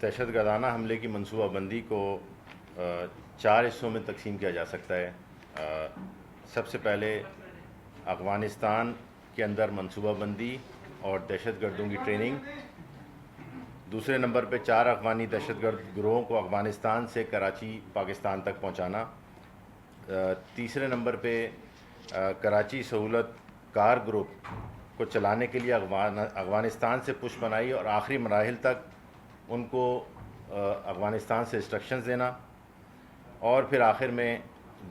دہشت گردانہ حملے کی منصوبہ بندی کو چار حصوں میں تقسیم کیا جا سکتا ہے۔ سب سے پہلے افغانستان کے اندر منصوبہ بندی اور دہشت گردوں کی ٹریننگ۔ دوسرے نمبر پہ 4 افغانی دہشت گرد گروہوں کو افغانستان سے کراچی پاکستان تک پہنچانا۔ تیسرے نمبر پہ کراچی سہولت کار گروپ کو چلانے کے لیے افغانستان سے پش پناہی اور آخری مراحل تک ان کو افغانستان سے انسٹرکشنز دینا، اور پھر آخر میں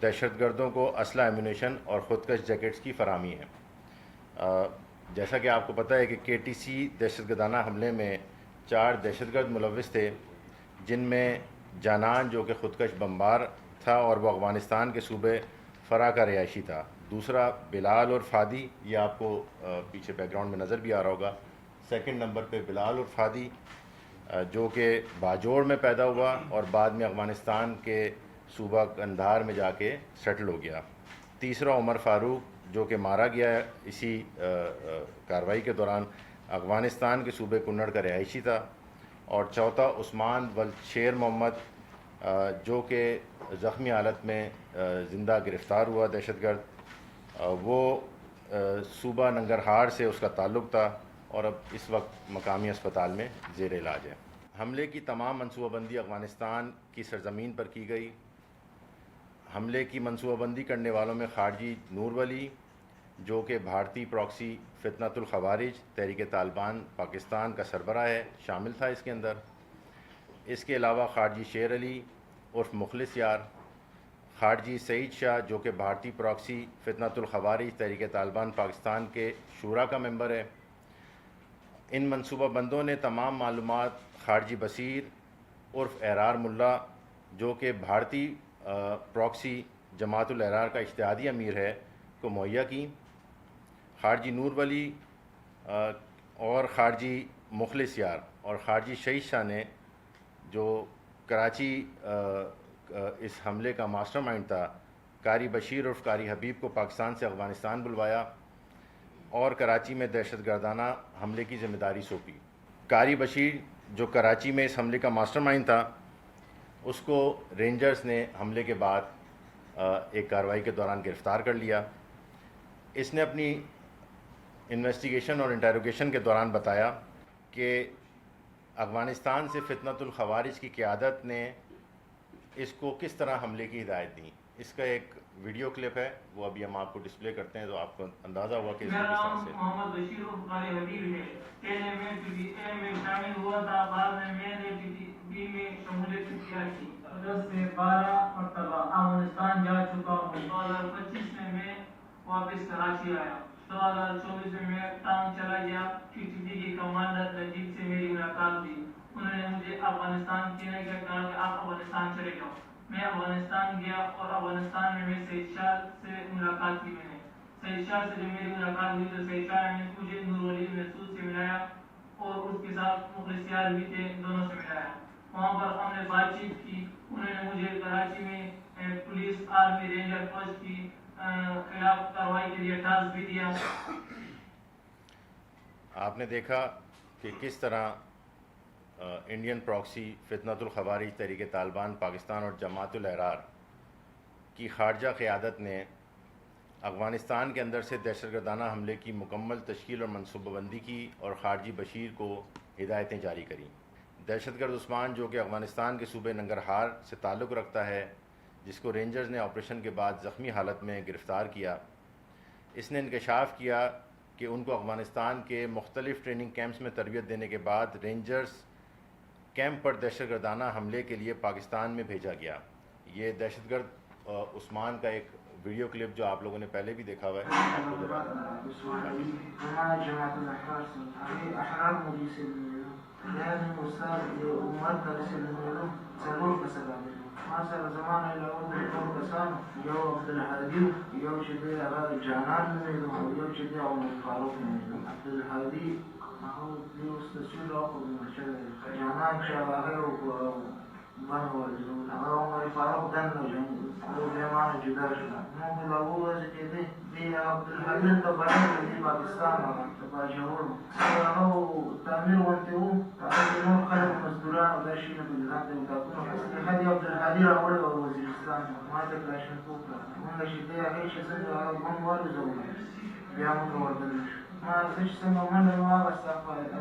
دہشت گردوں کو اسلحہ، ایمونیشن اور خودکش جیکٹس کی فراہمی ہے۔ جیسا کہ آپ کو پتہ ہے کہ KTC دہشت گردانہ حملے میں 4 دہشت گرد ملوث تھے، جن میں جانان جو کہ خودکش بمبار تھا اور وہ افغانستان کے صوبے فرا کا رہائشی تھا۔ دوسرا بلال اور فادی، یہ آپ کو پیچھے بیک گراؤنڈ میں نظر بھی آ رہا ہوگا۔ سیکنڈ نمبر پہ بلال اور فادی جو کہ باجوڑ میں پیدا ہوا اور بعد میں افغانستان کے صوبہ قندھار میں جا کے سیٹل ہو گیا۔ تیسرا عمر فاروق جو کہ مارا گیا ہے اسی کارروائی کے دوران، افغانستان کے صوبے کنڑ کا رہائشی تھا۔ اور چوتھا عثمان شیر محمد جو کہ زخمی حالت میں زندہ گرفتار ہوا دہشت گرد، وہ صوبہ ننگرہار سے اس کا تعلق تھا اور اب اس وقت مقامی اسپتال میں زیر علاج ہے۔ حملے کی تمام منصوبہ بندی افغانستان کی سرزمین پر کی گئی۔ حملے کی منصوبہ بندی کرنے والوں میں خارجی نور ولی جو کہ بھارتی پراکسی فتنۃ الخوارج تحریک طالبان پاکستان کا سربراہ ہے، شامل تھا اس کے اندر۔ اس کے علاوہ خارجی شیر علی عرف مخلص یار، خارجی سعید شاہ جو کہ بھارتی پراکسی فتنۃ الخوارج تحریک طالبان پاکستان کے شورا کا ممبر ہے۔ ان منصوبہ بندوں نے تمام معلومات خارجی بصیر عرف احرار ملا جو کہ بھارتی پراکسی جماعت الاحرار کا اجتہادی امیر ہے کو مہیا کی۔ خارجی نور ولی اور خارجی مخلص یار اور خارجی شہید شاہ نے جو کراچی اس حملے کا ماسٹر مائنڈ تھا، قاری بشیر عرف قاری حبیب کو پاکستان سے افغانستان بلوایا اور کراچی میں دہشت گردانہ حملے کی ذمہ داری سونپی۔ قاری بشیر جو کراچی میں اس حملے کا ماسٹر مائنڈ تھا، اس کو رینجرز نے حملے کے بعد ایک کارروائی کے دوران گرفتار کر لیا۔ اس نے اپنی انویسٹیگیشن اور انٹیروگیشن کے دوران بتایا کہ افغانستان سے فتنۃ الخوارج کی قیادت نے اس کو کس طرح حملے کی ہدایت دی۔ اس کا ایک ویڈیو کلپ ہے، وہ ابھی ہم آپ کو ڈسپلے کرتے ہیں تو آپ کو اندازہ ہوا کہ اس کو کس طرح سے۔ محمد بشیر قاری حبیب ہے، پہلے میں PTI میں شامل ہوا تھا، بعد میں نے PTB میں شمولیت اختیار کی۔ 10 سے 12 مرتبہ افغانستان جا چکا ہوں۔ 2025 میں واپس کراچی آیا۔ 2024 میں ٹانگ چلا گیا۔ PTB کے کمانڈر نجیب سے میری ملاقات ہوئی۔ انہوں نے مجھے افغانستان کہنے کا کہا کہ آپ افغانستان چلے جاؤ۔ میں افغانستان گیا اور افغانستان میں سعید شاہ سے ملاقات کی۔ میں نے سعید شاہ سے جب میری ملاقات ہوئی تو سعید شاہ نے مجھے نور ولی محسود سے ملایا اور اس کے ساتھ مخلص یار بھی تھے، دونوں سے ملایا۔ وہاں پر ہم نے بات چیت کی۔ انہوں نے مجھے کراچی میں پولیس، آرمی، رینجر فوج کی خلاف کارروائی کے لیے ٹاسک بھی دیا۔ آپ نے دیکھا کہ کس طرح انڈین پراکسی فتنۃ الخوارج تحریک طالبان پاکستان اور جماعت الاحرار کی خارجہ قیادت نے افغانستان کے اندر سے دہشت گردانہ حملے کی مکمل تشکیل اور منصوبہ بندی کی اور خارجی بشیر کو ہدایتیں جاری کریں۔ دہشت گرد عثمان جو کہ افغانستان کے صوبے ننگرہار سے تعلق رکھتا ہے، جس کو رینجرز نے آپریشن کے بعد زخمی حالت میں گرفتار کیا، اس نے انکشاف کیا کہ ان کو افغانستان کے مختلف ٹریننگ کیمپس میں تربیت دینے کے بعد رینجرز کیمپ پر دہشت گردانہ حملے کے لیے پاکستان میں بھیجا گیا۔ یہ دہشت گرد عثمان کا ایک ویڈیو کلپ جو آپ لوگوں نے پہلے بھی دیکھا ہوا ہے، ما سره زمانه له ټول کسان، یو عبدالهادي، یو چې دی هغه جانان نومېده او یو چې دی عمر فاروق نومېده. عبدالهادي هغه دې اوس تصویر راوښود چې جانان چې هغه یو بڼه ولګول، هغه عمر فاروق دننه جنګ، بیا ما نه جدا شو. موږ له هغو ورځې کېدی عبدالحلیم ته بلد د پاکستان د باجوړو هغه تعمیر غوندې و هغه کې نور خلک مزدوران او دا شیونه په ځان د اطاقونو اصلي خدي عبدالحلي راوړی و وزیرستان ما ته کلاشینکوف راکړه مونږ چې دی هغې چې څنګه هغه بم والوځولو بیا مونږ ورغلي شو ما زه چې څنګه منډه مې واخېسته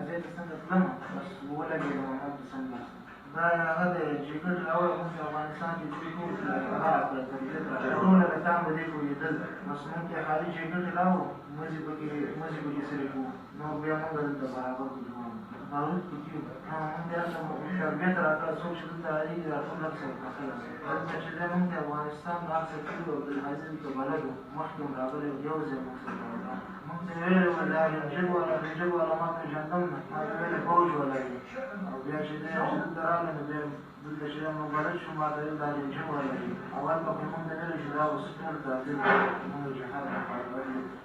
ځای ته څنګه تلم بس ولګېدم همالته څنګه دا هغه د جګړې راوړه مونږ افغانستان کې چې ټول هغه راکړه تربیت راکړه ټوله کسان به دې پوهېدل بس مونږ کې خالي جګړې راوړو مزې پکې سرې کوو نو بیا مونږ دلته برابر کړو باروت پکې وو مونږ بیا هلته شربیت راکړه څوک چې دلته راځي دا ټول هر څه هلته چې دی مونږ د افغانستان هر څه کړي وو عبدالحلیم ته بلد وو مخکې هم راغلی و یو ځای مونږ سره مونږ ته ویلې وو دا رنجب والا ما پېژندم نه ما ته ویلې فوج والا دی او بیا چې دی چې دلته راغلی نو بیا دلته چې مونږ بلد شو ما ته ویل دا رنجب والا دی اول به مونږ ته ویلې چې دا اوس ټول تعطیل مونږ جهاد لپاره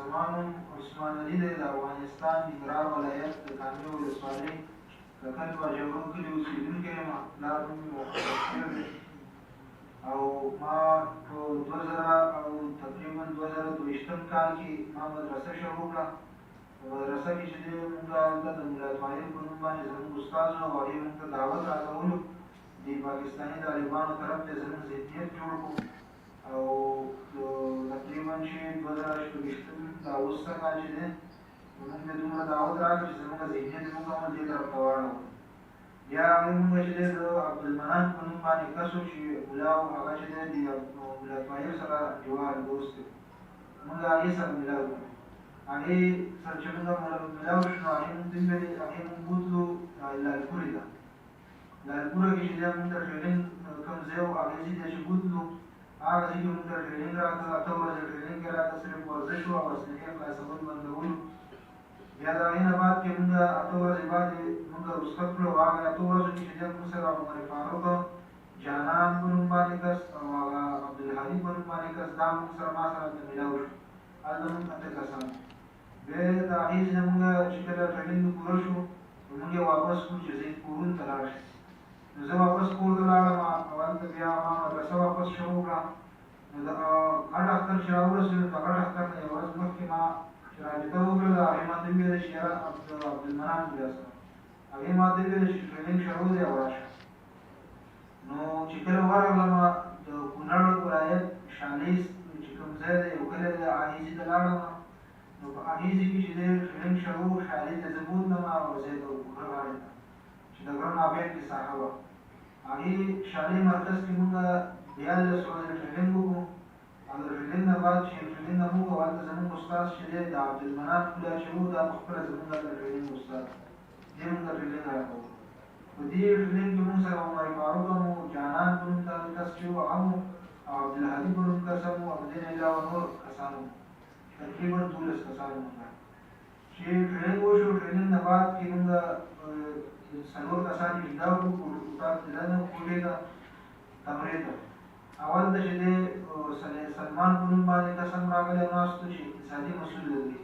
زمان عثمان علي دی د افغانستان د ننګرهار ولایت د کامې ولسوالۍ د کل باجوړو کلي اوسېدونکی یم پلار نوم مې مختصر دی او ما په تقریبا 2022 کال کې ما مدرسه شروع کړه په مدرسه کې چې دی مونږ هلته د ملا طاهر په نوم باندې زموږ استاد و او هغې مونږ ته دعوت راکولو د پاکستاني طالبانو طرف ته زموږ ذهنیت جوړ کړو او تقریبا چې 2024 دا اوس څه کال چې دی مونږ ته دومره دعوت راکړه چې زموږ ذهنیت مونږ هم دې طرف ته واړوو بیا هغې مونږ چې دی د عبدالمنان په نوم باندې کس و چې ملا و هغه چې دی د ملا طاهر سره جوار دوست دی مونږ هغې سره ملاو کړو هغې سره چې مونږ ملاو شو نو هغې مونږ ته وویلې هغې مونږ بوتلو لالپورې ته لالپوره کې چې دی مونږ ته ټرېننګ کوم ځای و هغې ځای ته چې بوتلو هغه ځای کې مونږ ته ټرېننګ راکړه 8 ورځې ټرېننګ یې راکړه صرف ورزش و او اسلحې خلاصول بندولو بیا د هغې نه بعد کې مونږ 8 ورځې بعد مونږ رخصت کړو هغه 8 ورځو کې چې دی مونږ سره عمر فاروق جانان په نوم باندې کس او هغه عبدالحلیم په نوم باندې کس دا مونږ سره ما سره هلته میلاو شو هلته مونږ 8 کسان بیا د هغې ځای مونږ چې کله ټرېننګ پوره شو نو مونږ یې واپس کړو چې زید کورون ته لاړ شي نو زه واپس کور ته لاړم او هلته بیا ما مدرسه واپس شروع کړه نو د غټ اختر چې راورسېدو د غټ اختر نه یوه ورځ مخکې ما چې رابطه وکړله هغې ما ته وویله چې یاره عبدالمنان ملا سره هغې ما ته وویله چې ټرېننګ شروع دی او راشه نو چې کله ورغلم د کونړ ولایت شالیز چې کوم ځای دی یو کلی دی عالیزي ته لاړم نو په عالیزي کې چې دی ټرېننګ شروع شالیز ته زه بوتلم او ځای ته غره غاړې ته چې د غره نابین کې ساحه وه هغې شالي مرکز کې مونږ 14 ورځې ټرېننګ وکړو او د ټرېننګ نه بعد چې ټرېننګ نه موږ هلته زموږ استاد چې دی د عبدالمنان ملا چې و دا پخپله زموږ هلته ټرېننګ استاد دی مونږ ته ټرېننګ راکول په دې ټرېننګ کې مونږ سره عمر فاروق هم و جانان په نوم کس چې و هغه هم او عبدالحلیم په نوم کس هم و او د دې نه علاوه نور کسان وو تقریبا 12 کسان وو چې ټرېننګ وشو ټرېننګ نه بعد کې مونږ 4 کسان یې جدا کړو کوټه دننه کوټې ته کمرې ته اول ته چې دی سلمان په نوم باندې کس هم راغلی ناست و چې اقتصادي مسؤل دی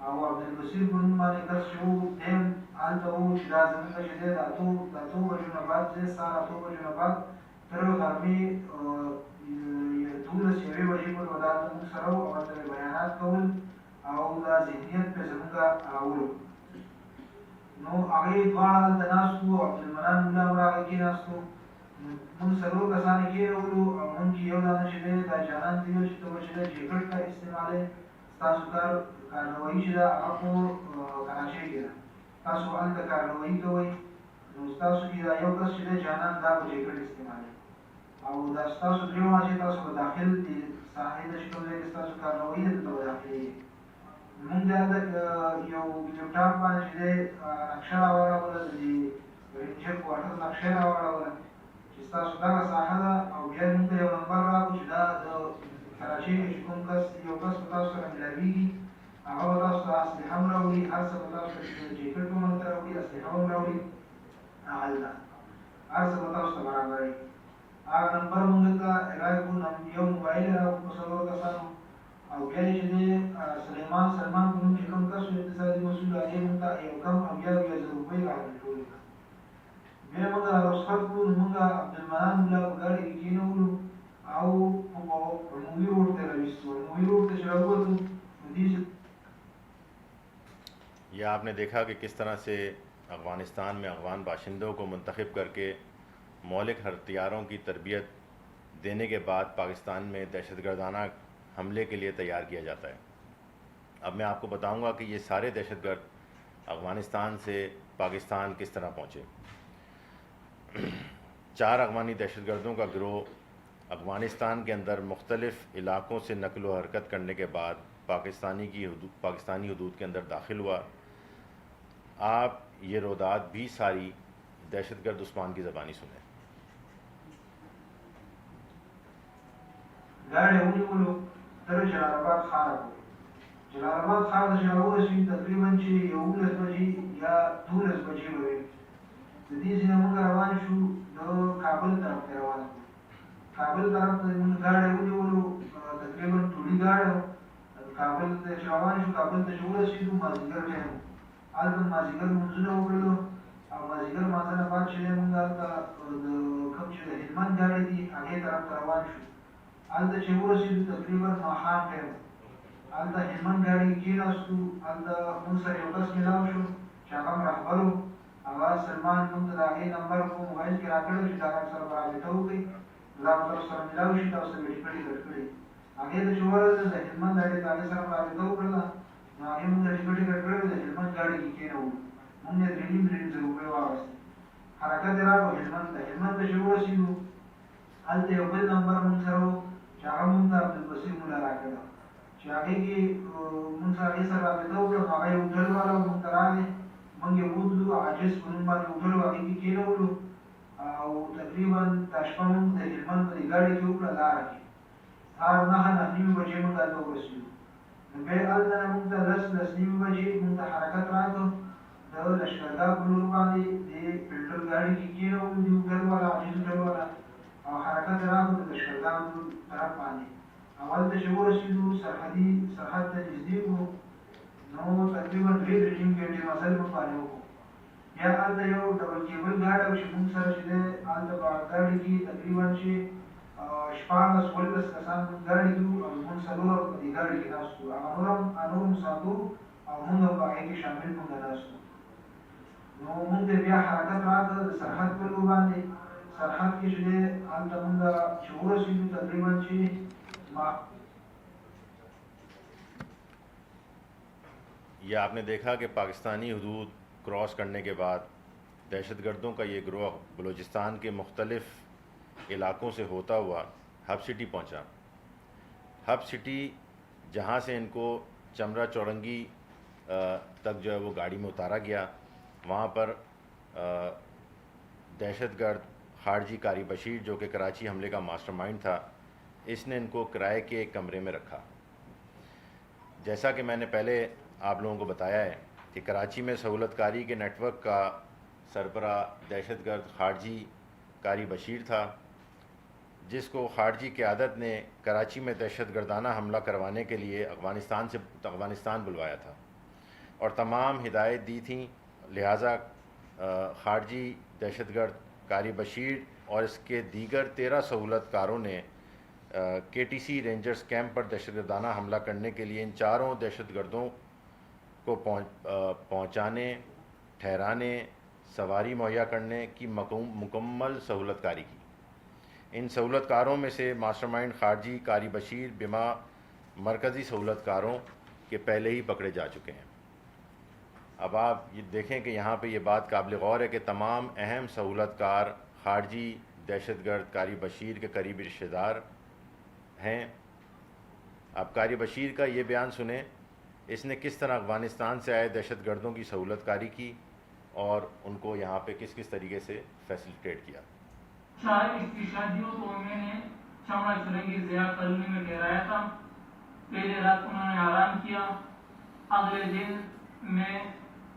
او عبدالبصیر په نوم باندې کس چې و دی هم هلته و چې دا زموږ چې دی د 8 بجو نه بعد دی سهار 8 بجو نه بعد تر غرمې 12 یوې بجې پورې به دا هلته موږ سره و او هلته بیانات کول او دا ذهنیت پرې زموږ راولو نو هغې دواړه هلته ناست وو عبدالمنان ملا هم راغی کېناستو مونږ 4 کسان یې کېنولو او مونږ کې یو دانه چې دی دا جانان ته ویل چې ته به چې دی جیکټ ته استعمالوې ستاسو کارنوایي چې ده هغه په کراچۍ کې ده تاسو هلته کارنوایي کوئ نو ستاسو کې دا یو کس چې دی جانان دا به جیکټ استعمالوي او دا ستاسو درېیمه چې تاسو به داخل د ساحې ته چې کوم ځای کې ستاسو کارنوایي ده دلته به داخلېږي مونږ د هلته یو لیپټاپ باندې چې دی نقشه راواړوله د دې رینجر کوارټر نقشه یې راواړوله چې ستاسو دغه ساحه ده او بیا مونږ ته یو نمبر راکړو چې دا د کراچۍ کې چې کوم کس یو کس به تاسو سره ملاوېږي هغه به تاسو ته اسلحه هم راوړي هر څه به تاسو ته جیکټ هم ورته راوړي اسلحه هم راوړي هلته هر څه به تاسو ته برابروي هغه نمبر مونږ ته اعلان کړو یو موبایل یې راکړو په 4 کسانو او بیا یې چې دی سلمان په نوم چې کوم کس و اقتصادي مسؤل هغې مونږ ته یو کم او 11,000 روپۍ راکړې ټولې ته بیا موږ رخصت کړو نو موږ عبدالمنان ملا په ګاډي کې کېنولو او په عمومي روډ ته راویستو. عمومي روډ ته چې راووتو نو دې یہ آپ نے دیکھا کہ کس طرح سے افغانستان میں افغان باشندوں کو منتخب کر کے مولک ہتھیاروں کی تربیت دینے کے بعد پاکستان میں دہشت گردانہ حملے کے لیے تیار کیا جاتا ہے. اب میں آپ کو بتاؤں گا کہ یہ سارے دہشت گرد افغانستان سے پاکستان کس طرح پہنچے. 4 افغانی دہشت گردوں کا گروہ افغانستان کے اندر مختلف علاقوں سے نقل و حرکت کرنے کے بعد پاکستانی حدود کے اندر داخل ہوا. آپ یہ رودات بھی ساری دہشت گرد عثمان کی زبانی سنیں. ګاډی ونیولو تر جلال آباد ښار پورې. جلال آباد ښار ته چې راورسېدو تقریبا چې 11 بجې یا 12 بجې به وې. د دې ځای نه موږ روان شو د کابل طرف ته روان شو. کابل طرف ته موږ ګاډی ونیولو تقریبا ټولي ګاډی کابل ته چې روان شو. کابل ته چې ورسېدو مازدیګر ټایم و. هلته مازدیګر لمونځونه وکړلو او مازدیګر لمانځه نه بعد چې دی موږ هلته د کوم چې د هلمند ګاډی دي هغې طرف ته روان شو. هلته چې ورسېدو تقریبا ماښام ټایم و. هلته هلمند ګاډي کې کېناستو. هلته موږ سره یو کس میلاو شو چې هغه هم رهبر و. هغه سلمان موږ ته د هغې نمبر په موبایل کې راکړی و چې تاسو سره به رابطه وکړئ، دا به تاسو سره میلاو شي، تاسو سره به ټکټ یې درکړي. هغې ته چې ورسېدو د هلمند ګاډي ته هغې سره به رابطه وکړله نو هغې موږ ته ټکټ یې درکړی و. د هلمند ګاډي کې کېنولو. موږ یې 3.5 روپۍ واخېستې. حرکت یې راغلو هلمند ته. هلمند ته چې ورسېدو هلته یو بل نمبر موږ سره و چې هغه موږ ته عبدالبصیر مولا راکړی و چې هغې کې موږ سره هغې سره رابطه وکړه. نو هغه یو هوټل والا موږ ته راغی. موږ یې بوتلو عاجز په نوم باندې هوټل و. هغې کې کېنولو او تقریبا دا شپه موږ د هلمند په دې ګاډي کې وکړه لاره کې. سهار 9:30 بجې موږ هلته ورسېدو. نو بیا هلته نه موږ ته 10:30 بجې موږ ته حرکت راکړ. د لشکرګاه په لور باندې د فلټر ګاډي کې کېنولو دې هوټل والا عاجز هوټل والا او حرکت راغلو د لشکرګاه طرف باندې. او هلته چې ورسېدو سرحد ته نږدې کړو نو تقریبا 2.5 ګنټې مزل موږ باندې وکړو. بیا هلته یو ډبل کیبل ګاډی و چې موږ سره چې دی هلته په ګاډي کې تقریبا چې 14-15 کسان موږ ګاډي کې وو او موږ 4 په دې ګاډي کې ناست وو. هغه نور مسافر او موږ هم په هغې کې شامل موږ ناست وو. نو موږ ته بیا حرکت راکړه د سرحد په لور باندې. سرحد کې چې دی هلته موږ چې ورسېدو تقریبا چې یہ آپ نے دیکھا کہ پاکستانی حدود کراس کرنے کے بعد دہشت گردوں کا یہ گروہ بلوچستان کے مختلف علاقوں سے ہوتا ہوا ہب سٹی پہنچا. ہب سٹی جہاں سے ان کو چمرا چورنگی تک جو ہے وہ گاڑی میں اتارا گیا. وہاں پر دہشت گرد خارجی قاری بشیر جو کہ کراچی حملے کا ماسٹر مائنڈ تھا، اس نے ان کو کرائے کے ایک کمرے میں رکھا. جیسا کہ میں نے پہلے آپ لوگوں کو بتایا ہے کہ کراچی میں سہولت کاری کے نیٹ ورک کا سربراہ دہشت گرد خارجی قاری بشیر تھا، جس کو خارجی قیادت نے کراچی میں دہشت گردانہ حملہ کروانے کے لیے افغانستان بلوایا تھا اور تمام ہدایت دی تھیں. لہٰذا خارجی دہشت گرد قاری بشیر اور اس کے دیگر 13 سہولت کاروں نے KTC رینجرز کیمپ پر دہشت گردانہ حملہ کرنے کے لیے ان 4 دہشت گردوں کو پہنچانے، ٹھہرانے، سواری مہیا کرنے کی مکمل سہولت کاری کی. ان سہولت کاروں میں سے ماسٹر مائنڈ خارجی قاری بشیر بما مرکزی سہولت کاروں کے پہلے ہی پکڑے جا چکے ہیں. اب آپ یہ دیکھیں کہ یہاں پہ یہ بات قابل غور ہے کہ تمام اہم سہولت کار خارجی دہشت گرد قاری بشیر کے قریبی رشتہ دار ہیں. اب قاری بشیر کا یہ بیان سنیں، اس نے کس طرح افغانستان سے آئے دہشت گردوں کی سہولت کاری کی اور ان کو یہاں پہ کس کس طریقے سے فیسیلیٹیٹ کیا. 4 اس کی شادیوں کو میں نے چمڑا چورنگی ضیاء کالونی میں ٹھہرایا تھا. پہلے رات انہوں نے آرام کیا. اگلے دن میں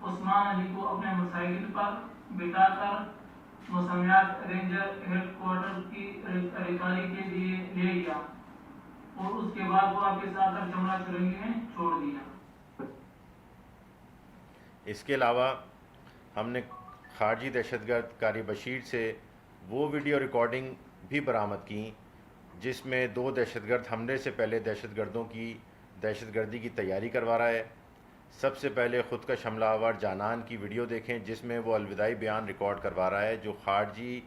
عثمان علی کو اپنے موٹرسائیکل پر بٹھا کر موسمیات رینجر ہیڈ کوارٹر کی ریکاری کے لیے لے گیا اور اس کے بعد واپس آ کر چمڑا چورنگی میں چھوڑ دیا. اس کے علاوہ ہم نے خارجی دہشت گرد قاری بشیر سے وہ ویڈیو ریکارڈنگ بھی برآمد کیں جس میں 2 دہشت گرد حملے سے پہلے دہشت گردوں کی دہشت گردی کی تیاری کروا رہا ہے۔ سب سے پہلے خودکش حملہ آور جانان کی ویڈیو دیکھیں جس میں وہ الوداعی بیان ریکارڈ کروا رہا ہے جو خارجی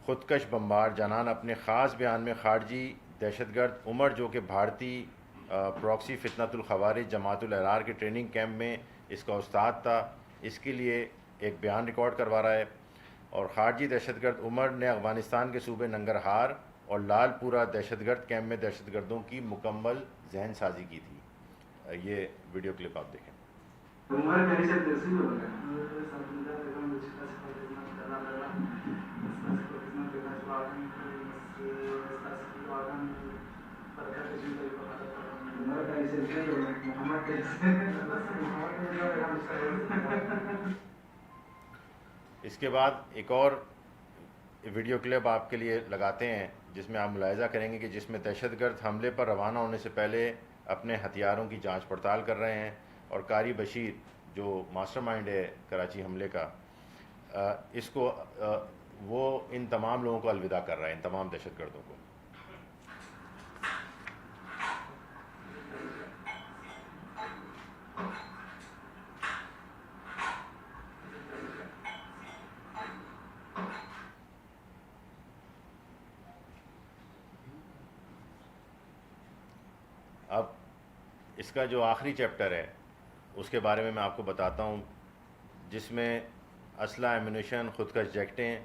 خودکش بمبار جانان اپنے خاص بیان میں خارجی دہشت گرد عمر جو کہ بھارتی پراکسی فتنۃ الخوارج جماعت الاحرار کے ٹریننگ کیمپ میں اس کا استاد تھا، اس کے لیے ایک بیان ریکارڈ کروا رہا ہے۔ اور خارجی دہشت گرد عمر نے افغانستان کے صوبے ننگرہار اور لال پورہ دہشت گرد کیمپ میں دہشت گردوں کی مکمل ذہن سازی کی تھی۔ یہ ویڈیو کلپ آپ دیکھیں۔ اس کے بعد ایک اور ویڈیو کلپ آپ کے لیے لگاتے ہیں جس میں آپ ملاحظہ کریں گے کہ جس میں دہشت گرد حملے پر روانہ ہونے سے پہلے اپنے ہتھیاروں کی جانچ پڑتال کر رہے ہیں، اور قاری بشیر جو ماسٹر مائنڈ ہے کراچی حملے کا، اس کو وہ ان تمام لوگوں کو الوداع کر رہا ہے، ان تمام دہشت گردوں کو۔ اب اس کا جو آخری چیپٹر ہے اس کے بارے میں آپ کو بتاتا ہوں، جس میں اسلحہ، ایمونیشن، خودکش جیکٹیں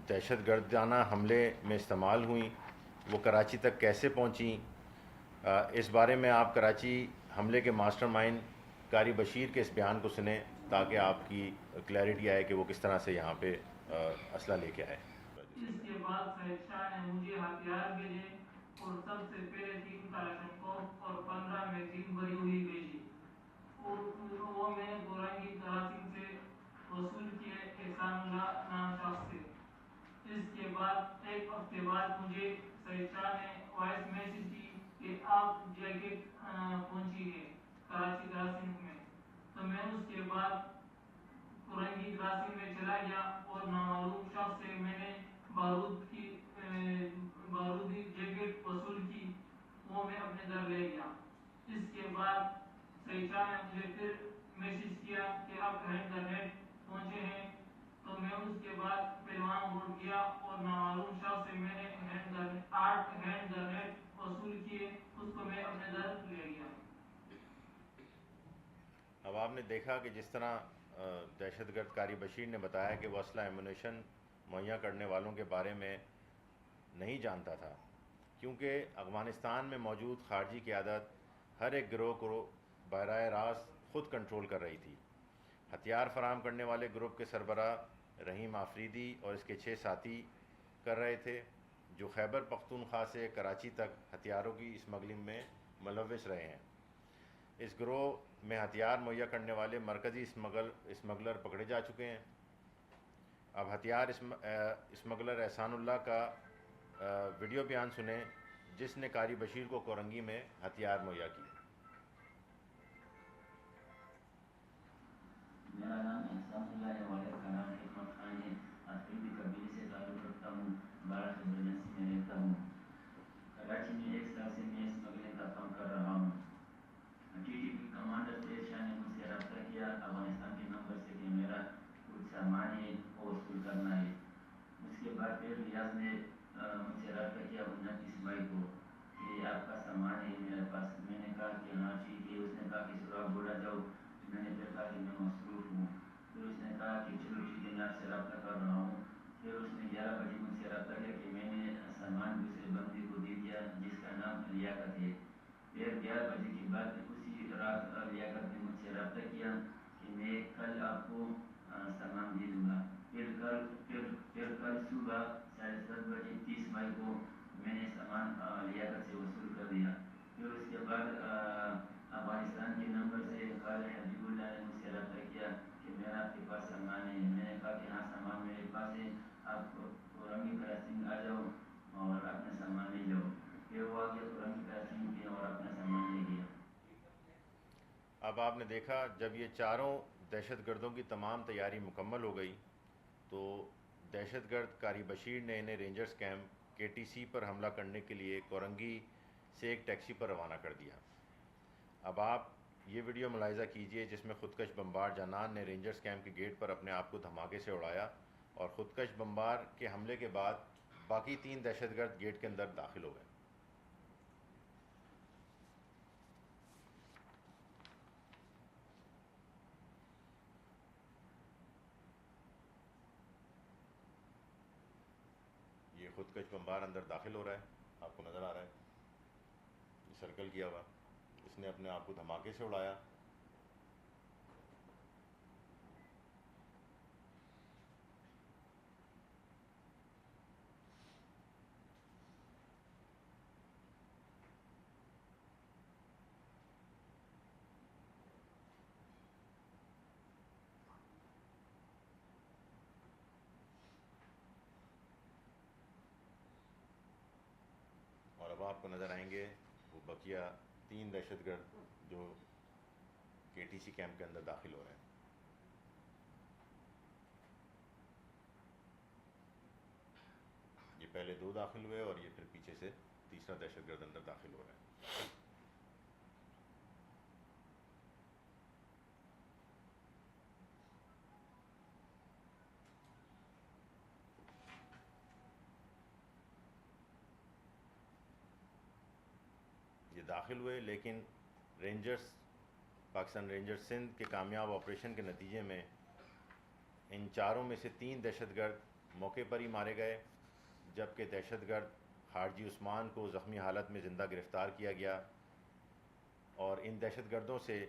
دہشت گردانہ حملے میں استعمال ہوئیں، وہ کراچی تک کیسے پہنچیں، اس بارے میں آپ کراچی حملے کے ماسٹر مائنڈ قاری بشیر کے اس بیان کو سنیں تاکہ آپ کی کلیئرٹی آئے کہ وہ کس طرح سے یہاں پہ اسلحہ لے کے آئے۔ اس کے بعد سید شاہ نے مجھے ہتھیار بھیجے اور سب سے پہلے 3 کلاشنکوف اور 15 میگزین بھری ہوئی بھیجی، اور وہ میں نے گورنگی کراچی سے وصول کیے احسان اللہ نام شخص سے۔ اس کے بعد ایک ہفتے بعد مجھے سید شاہ نے وائس میسج کی کہ آپ جیکٹ پہنچی ہے کراچی کراسنگ میں، تو میں اس کے بعد کورنگی کراسنگ میں چلا گیا اور نامعلوم شخص سے میں نے بارودی جیکٹ وصول کی، وہ میں اپنے گھر لے گیا۔ اس کے بعد سید شاہ نے مجھے پھر میسج کیا کہ آپ ہینڈ گرنیڈ پہنچے ہیں، تو میں اس کے بعد پہلوان روڈ گیا اور نامعلوم شخص سے میں نے 8 ہینڈ گرنیڈ وصول کیے، اس کو میں اپنے گھر لے گیا۔ اب آپ نے دیکھا کہ جس طرح دہشت گرد قاری بشیر نے بتایا کہ وہ اسلحہ ایمونیشن مہیا کرنے والوں کے بارے میں نہیں جانتا تھا، کیونکہ افغانستان میں موجود خارجی قیادت ہر ایک گروہ کو براہ راست خود کنٹرول کر رہی تھی۔ ہتھیار فراہم کرنے والے گروپ کے سربراہ رحیم آفریدی اور اس کے 6 ساتھی کر رہے تھے، جو خیبر پختونخوا سے کراچی تک ہتھیاروں کی اسمگلنگ میں ملوث رہے ہیں۔ اس گروہ میں ہتھیار مہیا کرنے والے مرکزی اسمگلر پکڑے جا چکے ہیں۔ اب ہتھیار اسمگلر احسان اللہ کا ویڈیو بیان سنیں جس نے قاری بشیر کو کورنگی میں ہتھیار مہیا کی۔ میرا نام احسان اللہ ہے، والد کا نام حکمت خان ہے، آفریدی قبیلے سے تعلق رکھتا ہوں، 12 ایمرجنسی میں رہتا ہوں۔ کراچی میں 1 سال سے میں اسمگلنگ کا کام کر رہا ہوں۔ T T P commander Syed Shah نے مجھ سے رابطہ کیا افغانستان کے نمبر سے کہ میرا کچھ سامان ہے وہ وصول کرنا ہے۔ اس کے بعد پھر ریاض نے مجھ سے رابطہ کیا 29 مئی کو کہ آپ کا سامان ہے میرے پاس۔ میں نے کہا کہ ہاں ٹھیک ہے۔ اس نے کہا کہ سراغ بولا جاؤ، میں نے پھر کہا کہ میں مصروف ہوں۔ پھر اس نے کہا کہ چلو ٹھیک ہے میں آپ سے رابطہ کر رہا ہوں۔ پھر اس نے 11 بجے مجھ سے رابطہ کیا کہ میں نے سامان دوسرے بندے کو دے دیا جس کا نام لیاقت ہے۔ پھر 11 بجے کے بعد اسی رات لیاقت نے مجھ سے رابطہ کیا کہ میں کل آپ کو سامان دے دوں گا۔ پھر کل صبح 7:30 بجے 30 مئی کو میں نے سامان لیاقت سے وصول کر دیا۔ پھر اس کے بعد افغانستان کے نمبر سے قاری حبیب اللہ نے مجھ سے رابطہ کیا کہ میرا آپ کے پاس سامان ہے۔ میں نے کہا کہ ہاں سامان میرے پاس ہے، آپ کورنگی کراسنگ آ جاؤ اور اپنا سامان لے جاؤ۔ پھر وہ آ گیا کورنگی کراسنگ پہ اور اپنا سامان لے گیا۔ اب آپ نے دیکھا جب یہ چاروں دہشت گردوں کی تمام تیاری مکمل ہو گئی تو دہشت گرد قاری بشیر نے انہیں رینجرز کیمپ KTC پر حملہ کرنے کے لیے کورنگی سے ایک ٹیکسی پر روانہ کر دیا۔ اب آپ یہ ویڈیو ملاحظہ کیجئے جس میں خودکش بمبار جانان نے رینجرز کیمپ کے گیٹ پر اپنے آپ کو دھماکے سے اڑایا اور خودکش بمبار کے حملے کے بعد باقی 3 دہشت گرد گیٹ کے اندر داخل ہو گئے۔ یہ خودکش بمبار اندر داخل ہو رہا ہے، آپ کو نظر آ رہا ہے، یہ سرکل کیا ہوا، اس نے اپنے آپ کو دھماکے سے اڑایا۔ اور اب آپ کو نظر آئیں گے وہ بقیہ 3 دہشت گرد جو KTC کیمپ کے اندر داخل ہو رہے ہیں۔ یہ پہلے 2 داخل ہوئے اور یہ پھر پیچھے سے تیسرا دہشت گرد اندر داخل ہو رہا ہے۔ یہ داخل ہوئے لیکن پاکستان رینجرز سندھ کے کامیاب آپریشن کے نتیجے میں ان 4 میں سے 3 دہشت گرد موقع پر ہی مارے گئے، جبکہ دہشت گرد خارجی عثمان کو زخمی حالت میں زندہ گرفتار کیا گیا اور ان دہشت گردوں سے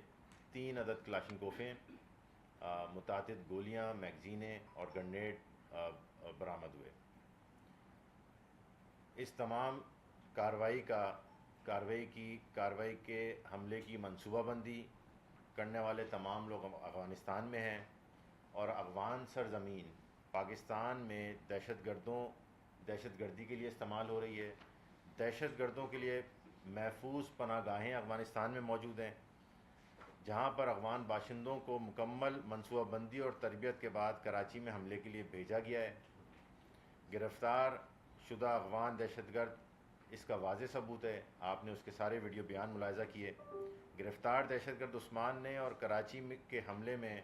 3 عدد کلاشنکوفیں، متعدد گولیاں، میگزینیں اور گرنیڈ برآمد ہوئے۔ اس تمام کارروائی کے حملے کی منصوبہ بندی کرنے والے تمام لوگ افغانستان میں ہیں اور افغان سرزمین پاکستان میں دہشت گردی کے لیے استعمال ہو رہی ہے۔ دہشت گردوں کے لیے محفوظ پناہ گاہیں افغانستان میں موجود ہیں جہاں پر افغان باشندوں کو مکمل منصوبہ بندی اور تربیت کے بعد کراچی میں حملے کے لیے بھیجا گیا ہے۔ گرفتار شدہ افغان دہشت گرد اس کا واضح ثبوت ہے، آپ نے اس کے سارے ویڈیو بیان ملاحظہ کیے۔ گرفتار دہشت گرد عثمان نے اور کراچی کے حملے میں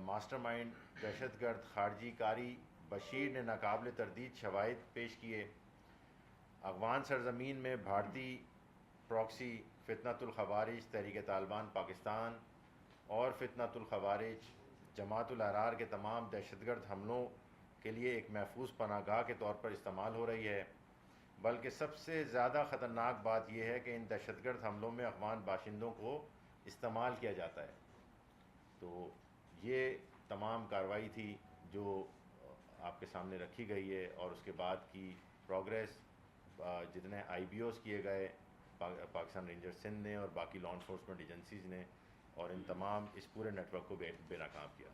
ماسٹر مائنڈ دہشت گرد خارجی قاری بشیر نے ناقابل تردید شواہد پیش کیے۔ افغان سرزمین میں بھارتی پراکسی فتنۃ الخوارج تحریک طالبان پاکستان اور فتنۃ الخوارج جماعت الاحرار کے تمام دہشت گرد حملوں کے لیے ایک محفوظ پناہ گاہ کے طور پر استعمال ہو رہی ہے، بلکہ سب سے زیادہ خطرناک بات یہ ہے کہ ان دہشت گرد حملوں میں افغان باشندوں کو استعمال کیا جاتا ہے۔ تو یہ تمام کارروائی تھی جو آپ کے سامنے رکھی گئی ہے اور اس کے بعد کی پروگریس، جتنے IBOs کیے گئے پاکستان رینجرز سندھ نے اور باقی لا انفورسمنٹ ایجنسیز نے، اور ان تمام اس پورے نیٹ ورک کو بے ناکام کیا۔